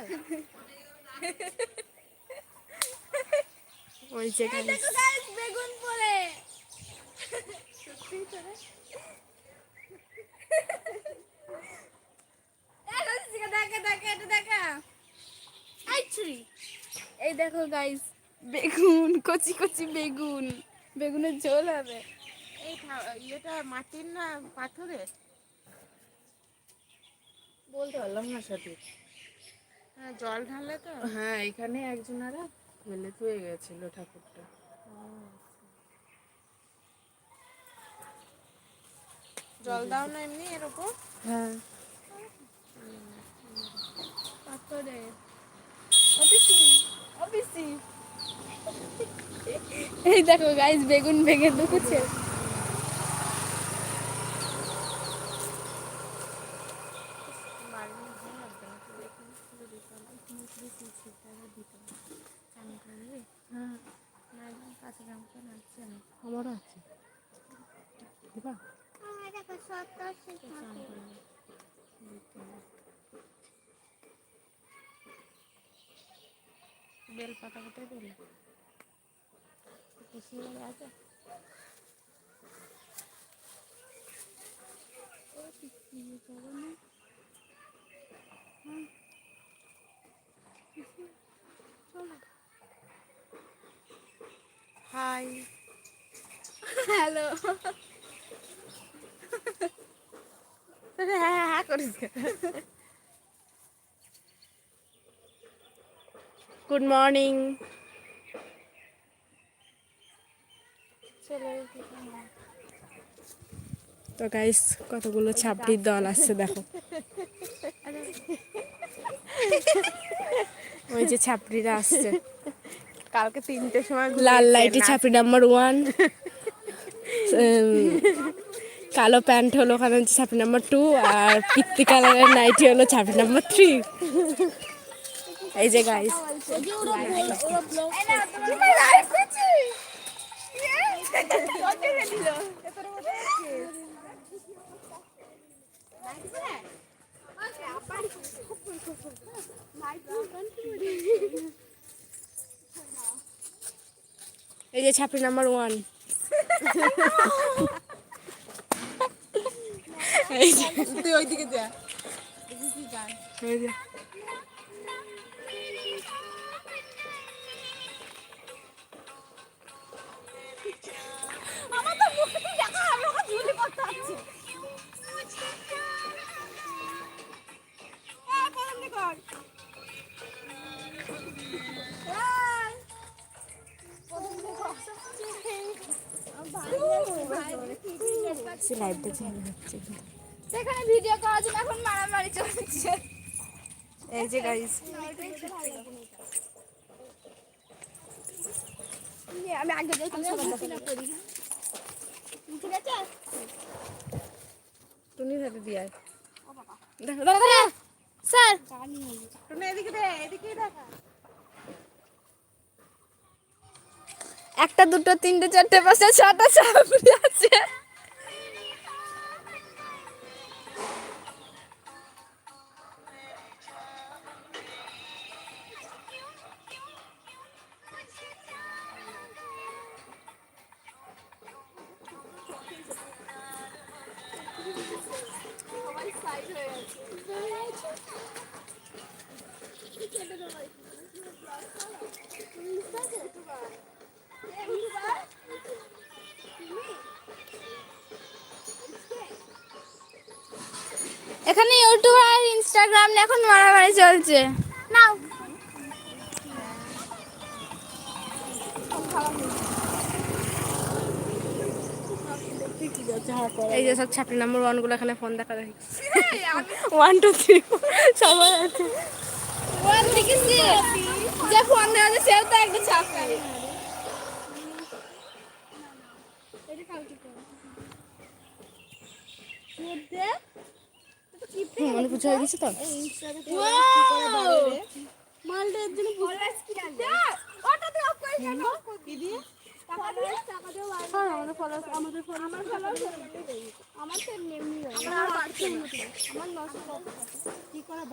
বিশাল। ওই যে বেগুন পড়ে সত্যি করে এই দেখো গাইস বেগুন, কচি কচি বেগুন, বেগুনের ঝোল হবে। এই ইয়েটা মাটির না পাথরের বলতে পারলাম না সঠিক। হ্যাঁ জল ঢালে তো। হ্যাঁ এখানে একজনারা ফেলে থুয়ে গেছিল ঠাকুরটা। জল দাও না এমনি এর উপর? হ্যাঁ পাথরের অবিসি। এই দেখো গাইস বেগুন ভেঙে দুকুছে। আমারও আছে দিবা? বেল পাতা কোথায় দিলে? আছে হাই হ্যালো। হ্যাঁ হ্যাঁ করিস। Good morning. তো গাইস কতগুলো ছাপড়ির দল আসছে দেখো। ওই যে ছাপড়িরা আসছে। কালকে 3টের সময় লাল লাইটে ছাপড়ি নাম্বার 1, কালো প্যান্ট হলো ওখানে ছাপড়ি নাম্বার 2, আর পিত্তি কালারের নাইটি হলো ছাপড়ি নাম্বার 3। এই যে গাইস এই যে ছাপড়ি নাম্বার 1। এই যে তুই ওইদিকে যা। এই যে আমার তো মুখে দেখা আমি ওকে ঝুলি করতে আসছি। সেখানে ভিডিও করার জন্য এখন মারামারি চলছে। এই যে গাইস আমি আগে যাই তুমি সবার দেখা করি। ঠিক আছে টুনি হাতে দিয়ে আয়। দেখো দাদা স্যার টুনি এদিকে দে, এদিকে দেখা। 1টা 2টো 3টে 4টে 5টে 6টা ছাপড়ি আছে। এখানে ইউটিউব আর ইনস্টাগ্রাম নিয়ে এখন মারামারি চলছে। নাও এই যে সব ছাপড়ি নাম্বার 1 গুলো এখানে ফোন দেখা দেখি। 1 2 3 সবাই আছে। ওর দেখেছি যে ফোন দেওয়া আছে সেও তো একটা ছাপড়ি। মনে পুজো হয়ে গেছে তো। মালটা এর জন্য ফলোয়ার্স কি লাগবে? ওটাতে অফ করে কেন? কি দিয়ে? টাকা দিয়ে আমাদের ফলোয়ার্স আমার তো এমনি আমার 900 কি করা